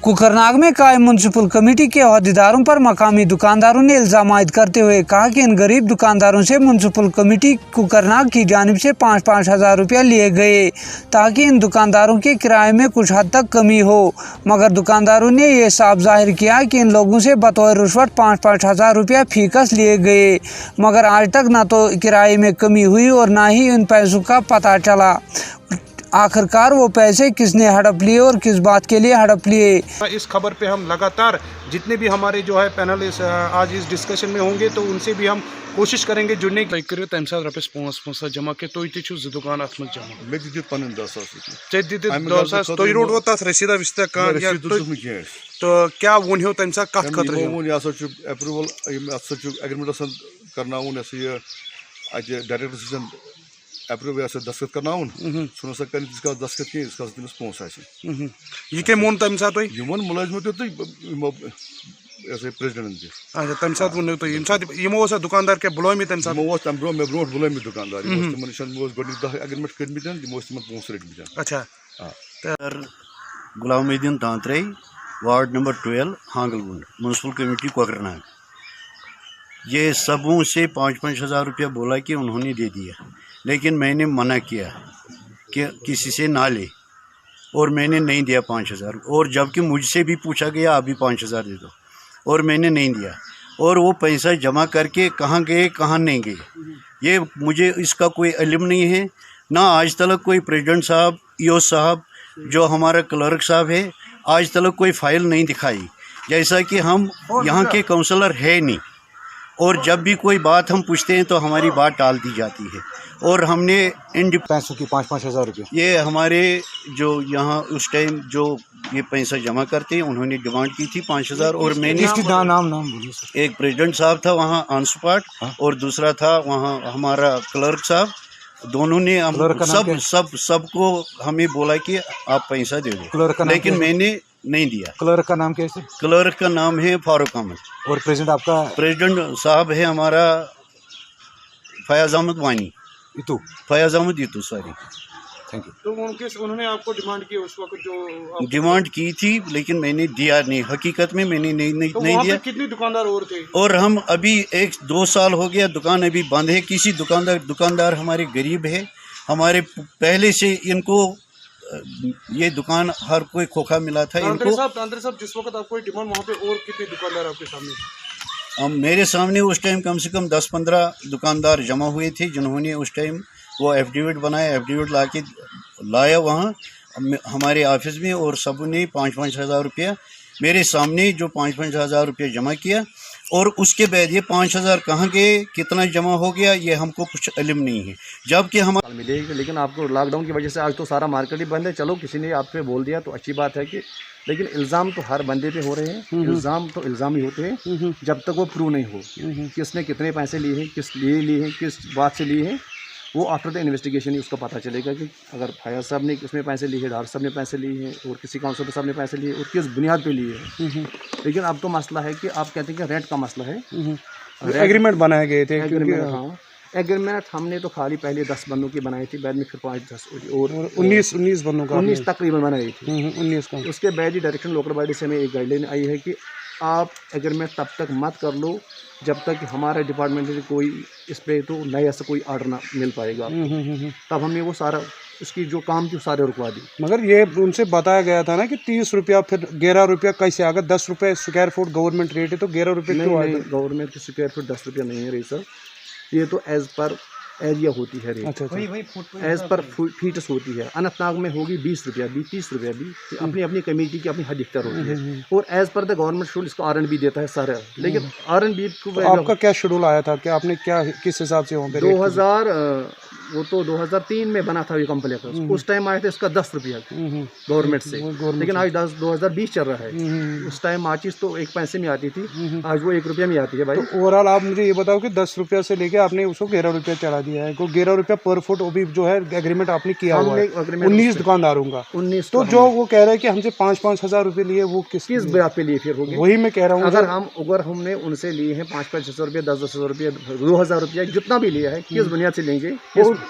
कुकरनाग में कायम municipal committee के अहदेदारों पर मकामी दुकानदारों ने इल्जाम आयद करते हुए कहा कि इन गरीब दुकानदारों से म्युनिसिपल कमेटी कुकरनाग की जानिब से 5-5 हज़ार रुपया लिए गए ताकि इन दुकानदारों के किराए में कुछ हद तक कमी हो, मगर दुकानदारों ने ये साफ जाहिर किया कि इन लोगों से बतौर रुश्वत 5-5 हज़ार रुपया फीकस लिए गए, मगर आज तक न तो किराए में कमी हुई और न ही इन पैसों का पता चला। आखिरकार वो पैसे किसने हड़प लिए और किस बात के लिए हड़प लिए। इस खबर पे हम लगातार जितने भी हमारे जो है पैनल आज इस डिस्कशन में होंगे तो उनसे भी हम कोशिश करेंगे जुड़ने की। करो तम साथ रपस 5 जमा के तुम तु दुकान अत मज जमा मे दित पन 10,000 तुम रोडो तथ रसीदा विस्ता तो क्या वो तम साथ कत खतर अप्रूवल एग्रीमेंट करना डायरेक्टर अप्रूव दस्तखत करना सो नसा कर दस्तखत कह इसका तमिस पोस यह क्या मोन तम साथ वन मुलाजमो तो प्रेसिडेंट अच्छा तम साथ वो तुम यमो दुकानदार क्या बुलामी तम साथ तम ब्रो मे ब्रो बुलामी दुकानदार तम एग्रीमेंट कर तम पोस रट। अच्छा Ghulamuddin Tantray ward number 12 Hangalgund municipal committee Kokernag. ये सबों से 5-5 हज़ार रुपया बोला कि उन्होंने दे दिया, लेकिन मैंने मना किया कि किसी से ना ले और मैंने नहीं दिया 5 हज़ार, और जबकि मुझसे भी पूछा गया आप भी 5 हज़ार दे दो और मैंने नहीं दिया, और वो पैसा जमा करके कहाँ गए कहाँ नहीं गए ये मुझे इसका कोई इल्म नहीं है। ना आज तक कोई प्रेसिडेंट साहब ईओ साहब जो हमारा क्लर्क साहब है आज तक कोई फाइल नहीं दिखाई, जैसा कि हम यहाँ के काउंसलर है नहीं, और जब भी कोई बात हम पूछते हैं तो हमारी बात टाल दी जाती है। और हमने इन पैसों की 5-5 हज़ार रुपये ये हमारे जो यहाँ उस टाइम जो ये पैसा जमा करते हैं उन्होंने डिमांड की थी 5 हज़ार, और मैंने नाम बोलिए सर। एक प्रेसिडेंट साहब था वहाँ ऑन स्पॉट और दूसरा था वहाँ हमारा क्लर्क साहब, दोनों ने सबको हमें बोला कि आप पैसा दे दो, लेकिन मैंने नहीं दिया। क्लर्क का नाम कैसे? क्लर्क का नाम है फारूक अहमद, और प्रेसिडेंट आपका? प्रेसिडेंट साहब है हमारा Fayaz Ahmad Wani Fayaz Ahmad Itoo sorry. Thank you. तो उन्होंने आपको डिमांड की उस वक्त जो डिमांड की थी, लेकिन मैंने दिया नहीं, हकीकत में मैंने नहीं तो दिया। कितने दुकानदार और थे? और हम अभी 1-2 साल हो गया दुकान अभी बंद है। किसी दुकानदार हमारे गरीब है, हमारे पहले से इनको ये दुकान हर कोई खोखा मिला था इनको। साहब जिस वक्त आपको डिमांड वहाँ पे और कितने दुकानदार आपके सामने? मेरे सामने उस टाइम कम से कम 10-15 दुकानदार जमा हुए थे जिन्होंने उस टाइम वो एफिडेविट बनाया, एफिडेविट लाया वहाँ हमारे ऑफिस में, और सब ने 5-5 हज़ार रुपया मेरे सामने जो 5-5 हज़ार रुपया जमा किया, और उसके बाद ये 5 हज़ार कहाँ गए कितना जमा हो गया ये हमको कुछ इल्म नहीं है। जबकि हम मिलेगी, लेकिन आपको लॉकडाउन की वजह से आज तो सारा मार्केट ही बंद है। चलो किसी ने आप पे बोल दिया तो अच्छी बात है कि, लेकिन इल्ज़ाम तो हर बंदे पे हो रहे हैं। इल्ज़ाम तो इल्ज़ाम ही होते हैं जब तक वो प्रूव नहीं हो किसने कितने पैसे लिए हैं, किस लिए लिए हैं, किस बात से लिए हैं, वो आफ्टर द इन्वेस्टिगेशन ही उसका पता चलेगा कि अगर फयाज साहब ने किसमें पैसे लिए हैं, डॉक्टर साहब ने पैसे लिए हैं, और किसी काउंसलर साहब ने पैसे लिए और किस बुनियाद पे लिए हैं। लेकिन अब तो मसला है कि आप कहते हैं कि रेंट का मसला है। एग्रीमेंट बनाए गए थे। एग्रीमेंट हमने तो खाली पहले 10 बंदों की बनाई थी, बाद में फिर 5-10 और 19 बंदों का 19 तकरीबन बनाई थी। 19 का। उसके बाद ही डायरेक्शन लोकल बॉडी से हमें एक गाइडलाइन आई है कि आप एग्रीमेंट तब तक मत कर लो जब तक कि हमारे डिपार्टमेंट से कोई इस पर तो नया से कोई आर्डर ना मिल पाएगा। तब हमने वो सारा उसकी जो काम थी सारे रुकवा दी। मगर ये उनसे बताया गया था ना कि 30 रुपया, फिर 11 रुपया कैसे आ गया? 10 रुपये स्क्वायर फुट गवर्नमेंट रेट है तो 11 रुपये क्यों आया? गवर्नमेंट की स्क्वायर फुट 10 रुपया नहीं है रही सर, ये तो एज पर एरिया होती है रेट। अच्छा। एज पर फीटस होती है। अनंतनाग में होगी 20 रुपया भी, 30 रुपया भी, अपनी अपनी कमेटी की अपनी हद इख्तियार होती है। और as per the government schedule इसको R&B देता है सारा, लेकिन R&B तो आपका क्या शेड्यूल आया था कि आपने क्या किस हिसाब से वहाँ पे 2003 में बना था ये कम्प्लेक्स, उस टाइम आया था इसका 10 रुपया गवर्नमेंट से, लेकिन आज 2020 चल रहा है। उस टाइम माचिस तो 1 पैसे में आती थी, आज वो 1 रुपया में आती है भाई। तो ओवरऑल आप मुझे ये बताओ कि 10 रुपया से लेके आपने उसको 11 रुपया चढ़ा दिया है, 11 रुपया पर फुट वो भी जो है एग्रीमेंट आपने किया हुआ है 19 दुकानदारों का। 19 तो जो वो कह रहे हैं कि हमसे 5-5 हज़ार रुपये लिए, वो किस बात पे लिए? फिर हो गए वही मैं कह रहा हूँ। अगर हमने उनसे लिए हैं 5-5 हज़ार रुपया, 10-10 हज़ार रुपया, 2,000 रुपया जितना भी लिया है, किस बुनियाद से लेंगे?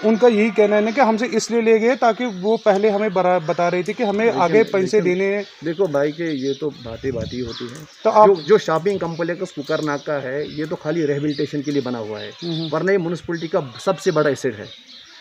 उनका यही कहना है ना कि हमसे इसलिए ले गए ताकि वो पहले हमें बता रही थी कि हमें आगे पैसे देने हैं। देखो भाई के ये तो बातें होती हैं। तो आप जो शॉपिंग कॉम्प्लेक्स कुकर नाका है ये तो खाली रिहेबिलिटेशन के लिए बना हुआ है, वरना ये म्युनिसिपैलिटी का सबसे बड़ा एसेट है।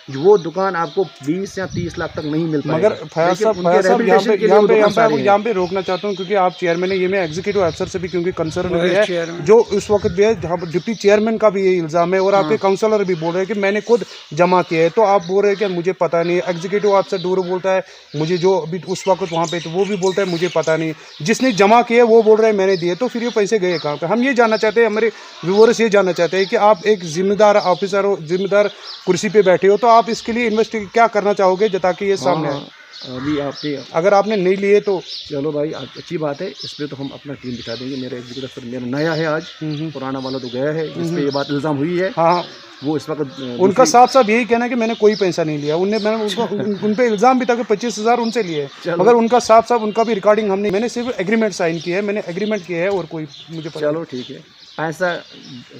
वो दुकान आपको 20 या 30 लाख तक नहीं मिल पाएगा। मगर फयाज साहब यहाँ पे रोकना चाहता हूँ क्योंकि आप चेयरमैन है, ये मैं एग्जीक्यूटिव अफसर से भी क्योंकि कंसर्न भी है जो उस वक्त भी है, जहाँ डिप्टी चेयरमैन का भी ये इल्जाम है और आपके काउंसलर भी बोल रहे हैं कि मैंने खुद जमा किया है। तो आप बोल रहे हैं कि मुझे पता नहीं, एग्जीक्यूटिव अफसर दूर बोलता है मुझे जो अभी उस वक्त वहाँ पे तो वो भी बोलता है मुझे पता नहीं, जिसने जमा किया वो बोल रहा है मैंने दिए, तो फिर ये पैसे गए कहाँ पे? हम ये जानना चाहते हैं, हमारे व्यूअर्स ये जानना चाहते हैं कि आप एक जिम्मेदार ऑफिसर हो, जिम्मेदार कुर्सी पे बैठे हो, तो आप इसके लिए इन्वेस्टिगेट क्या करना चाहोगे ताकि ये सामने आए? अभी आपने अगर आपने नहीं लिए तो चलो भाई अच्छी बात है, इस पे तो हम अपना टीम बिठा देंगे। मेरा एग्जीक्यूटिव अफसर मेरा नया है आज, पुराना वाला तो गया है, इस पे ये बात इल्जाम हुई है। हाँ वो इस वक्त उनका साफ साफ यही कहना है कि मैंने कोई पैसा नहीं लिया। मैंने उन पे इल्जाम भी था कि 25,000 उनसे लिए, मगर उनका साफ उनका भी रिकॉर्डिंग हमने, मैंने सिर्फ एग्रीमेंट साइन किया है, मैंने एग्रीमेंट किया है और कोई मुझे पता। चलो ठीक है, पैसा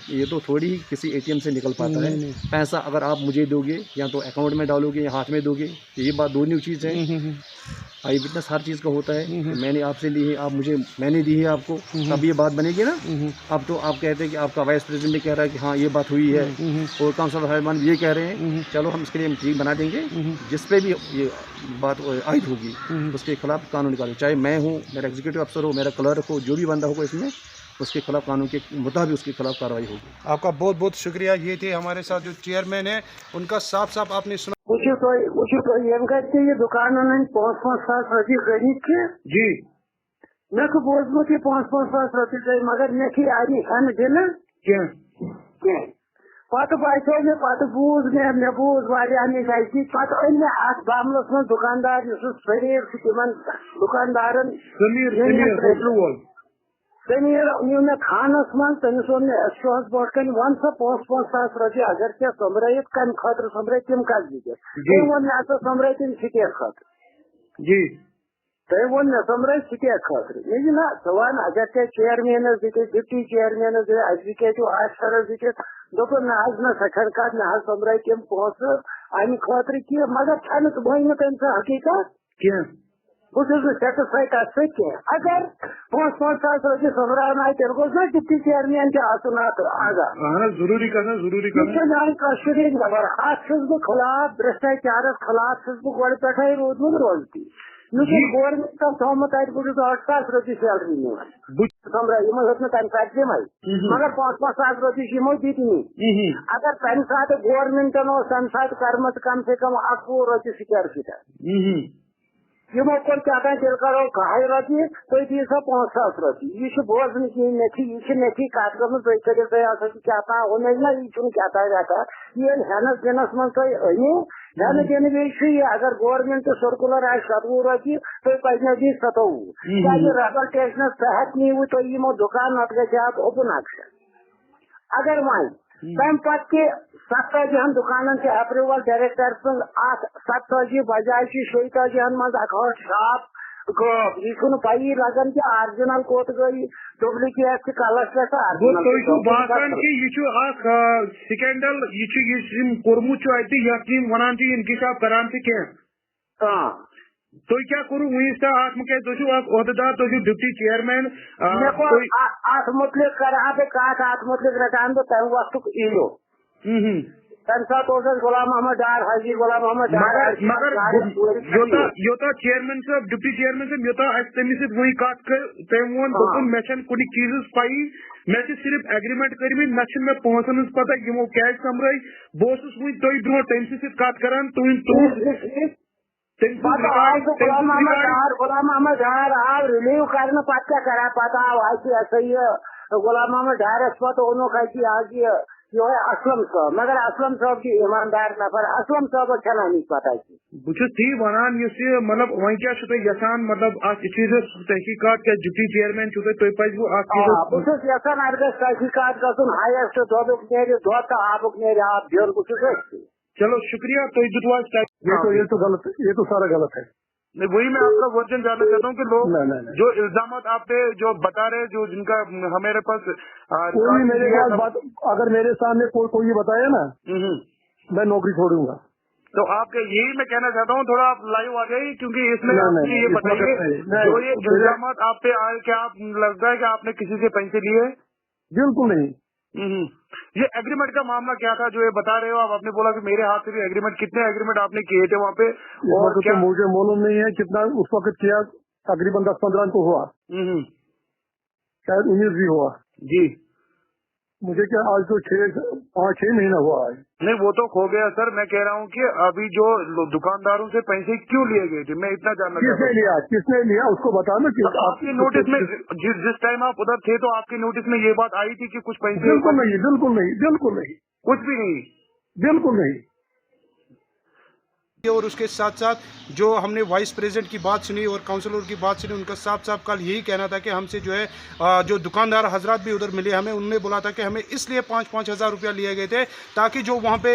ये तो थोड़ी ही किसी एटीएम से निकल पाता है। पैसा अगर आप मुझे दोगे या तो अकाउंट में डालोगे या हाथ में दोगे, ये बात दोनों चीज़ है। आई विटनेस हर चीज़ का होता है। मैंने आपसे ली है, आप मुझे मैंने दी है आपको, तब ये बात बनेगी ना। अब तो आप कहते हैं कि आपका वाइस प्रेसिडेंट भी कह रहा है कि हाँ ये बात हुई है और काउंसिलर साहिबान ये कह रहे हैं। चलो हम इसके लिए टीम बना देंगे, जिस पे भी ये बात आयद होगी उसके खिलाफ कानून निकालें, चाहे मैं हूँ, मेरा एग्जीक्यूटिव अफसर हो, मेरा क्लर्क हो, जो भी बंदा होगा इसमें, उसके खिलाफ कानून के मुताबिक उसके खिलाफ कार्रवाई होगी। आपका बहुत बहुत शुक्रिया। ये थे हमारे साथ जो चेयरमैन है, उनका साफ साफ आपने सुना। ये दुकान 5-5 साल रजी गणित जी मे बोजमुत 5-5 साल रजी गई, मगर मे आई हन दिन पत बचो मे पत बूज मे बूज वारियाह नश पत अन मे अत मामलस में दुकानदार शरीर तिमन दुकानदारन समीर नी मे खानस मन तमिस वो मे एश्योरेंस बोर्ड कन वन सा 5-5 साल रजी अगर क्या समराइत कम खतर समराइत तम कस दीजिए वो मे आता समराइत सिटेट खतर जी तम वो मे समराइत सिटेट खतर ये ना वन अगर क्या चेयरमैन दिखे, डिप्टी चेयरमैन दिखे, एग्जीक्यूटिव ऑफिसर दिखे, दोपन मे आज ना सखर का मे आज समराइत तम पोस अम खतर की, मगर छन बन तम से हकीकत क्या बहुत सेटिस्फाइड कह। अगर 5-5 साल रजी समरान आए तेल गोस ना डिप्टी चेयरमैन के आसन आगा जरूरी करना मान कश्मीर नंबर अत खिलाफ भ्रष्टाचार खिलाफ गो पे रोदमुत रोजती गवर्नमेंट का थोमुत 8 साल रजी सैलरी निवान समरा तम सात दिम मगर 5-5 साल रजी यमो दी। अगर तम सात गवर्नमेंटन तम सात कर्मत कम से कम 8 रजी स्क्वायर फीट यमो कोर क्या तेल करो 2.5 रजी तुम दी सा 5 साल रजी यह बोजन कहें नेथी कत कर क्या वो ना यह क्या रहता ये हेनस दिनस मन तुम अनु हेन दिन बे अगर गवर्नमेंट सर्कुलर आ 17 रजी तुम पे दी 27 क्या रेबरटेशन तहत नीव तुम यमो दुकान नत गया ओपन ऑक्शन। अगर वह तम पे 27 दुकान से अप्रूवल डायरेक्टर 27 बजाय 27 मज अकाउंट साफ गप यह पी लगन कि ऑरिजिनल कोत गई डुप्लीकेट कलस स्कैंडल कोर्मुत वन इंकशाफ करान तुम क्या करू वह अत मुख्य तुहदेदार तुम डिप्टी चेयरमैन अत मुतलिक कर कत अत मुतलिक रटान बह तम वक्त ईलो तम सात गुलाम मोहम्मद डार हाजी गुलाम मोहम्मद मगर योता चेयरमैन साहब डिप्टी चेयरमैन साहब योता तमिस वही कत कर तम वो मे कुन चीज पई मे सिर्फ एग्रीमेंट कर मे पोसन पता यमो क्या समराई बहुत वह तुम ब्रो तमिस कत कर गुलाम मोहम्मद डार आव रिलीव कर क्या करा पता गुलाम मोहम्मद डारस पे ओनो आज ये असलम साहब, मगर असलम साहब की ईमानदार नफर असलम साहब छना नहीं पता बहुत ती वन मतलब वह क्या यसान मतलब तहकीकात क्या डिप्टी चेयरमैन तुम पे यसान अगर तहकीकात गन हायेस्ट दोदुक दो तो आबुक आप दियोन बहुत। चलो शुक्रिया। तो ये तो गलत है, ये तो सारा गलत है। वही मैं आपका वर्जन जानना चाहता हूँ कि लोग जो इल्जाम आप पे जो बता रहे जो जिनका हमारे पास कोई मेरे पास बात अगर मेरे सामने कोई ये बताया ना मैं नौकरी छोड़ूंगा। तो आपके यही मैं कहना चाहता हूँ, थोड़ा आप लाइव आ जाइए, क्योंकि इसमें नहीं, आप नहीं, ये इस बताइए वक्त नहीं, जो ये नहीं, इल्जाम आप पे आए, क्या आप लगता है कि आपने किसी से पैसे लिए? बिल्कुल नहीं। ये एग्रीमेंट का मामला क्या था जो ये बता रहे हो आप? आपने बोला कि मेरे हाथ से भी एग्रीमेंट, कितने एग्रीमेंट आपने किए थे वहाँ पे? और क्या तो मुझे मालूम नहीं है कितना उस वक्त किया, तकरीबन 10-15 तो हुआ, शायद 19 भी हुआ जी। मुझे क्या, आज तो 5-6 महीना हुआ है। नहीं, वो तो खो गया सर। मैं कह रहा हूँ कि अभी जो दुकानदारों से पैसे क्यों लिए गए थे, मैं इतना जानना चाहता हूँ। किसने लिया उसको बताना। आपके नोटिस में जिस टाइम आप उधर थे तो आपके नोटिस में ये बात आई थी कि कुछ पैसे? बिल्कुल नहीं, बिल्कुल नहीं, बिल्कुल नहीं, कुछ भी नहीं, बिल्कुल नहीं। और उसके साथ साथ जो हमने वाइस प्रेसिडेंट की बात सुनी और काउंसलर की बात सुनी, उनका साफ साफ कल यही कहना था कि हमसे जो है जो दुकानदार हजरात भी उधर मिले हमें, उनने बोला था कि हमें इसलिए 5-5 हज़ार रुपया लिए गए थे ताकि जो वहाँ पे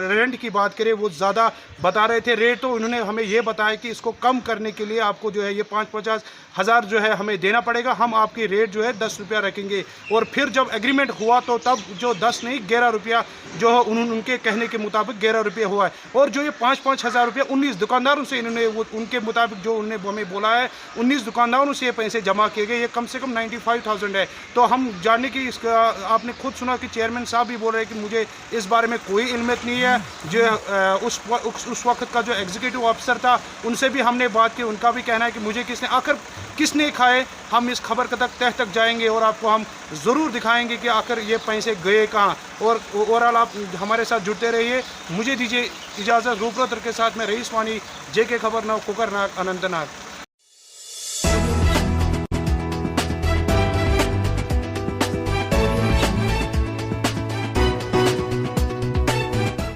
रेंट की बात करें वो ज़्यादा बता रहे थे रेट, तो उन्होंने हमें ये बताया कि इसको कम करने के लिए आपको जो है ये 5-50 हज़ार जो है हमें देना पड़ेगा, हम आपकी रेट जो है 10 रुपया रखेंगे। और फिर जब एग्रीमेंट हुआ तो तब जो 10 नहीं 11 रुपया जो है उनके कहने के मुताबिक 11 रुपये हुआ है। और जो ये 5-5 हज़ार रुपया 19 दुकानदारों से इन्होंने वो उनके मुताबिक जो उन्होंने हमें बोला है 19 दुकानदारों से ये पैसे जमा किए गए, ये कम से कम 95,000 है। तो हम जानने की इसका आपने खुद सुना कि चेयरमैन साहब भी बोल रहे हैं कि मुझे इस बारे में कोई इल्मत नहीं है। जो उस वक्त का जो एग्जीक्यूटिव ऑफिसर था उनसे भी हमने बात की, उनका भी कहना है कि मुझे किसने खाए। हम इस खबर का तह तक जाएंगे और आपको हम ज़रूर दिखाएंगे कि आखिर ये पैसे गए कहाँ। और ओवरऑल आप हमारे साथ जुड़ते रहिए। मुझे दीजिए इजाज़त। रूपरतर के साथ में रईस वानी, JK खबरनाक, कुकरनाग, अनंतनाग।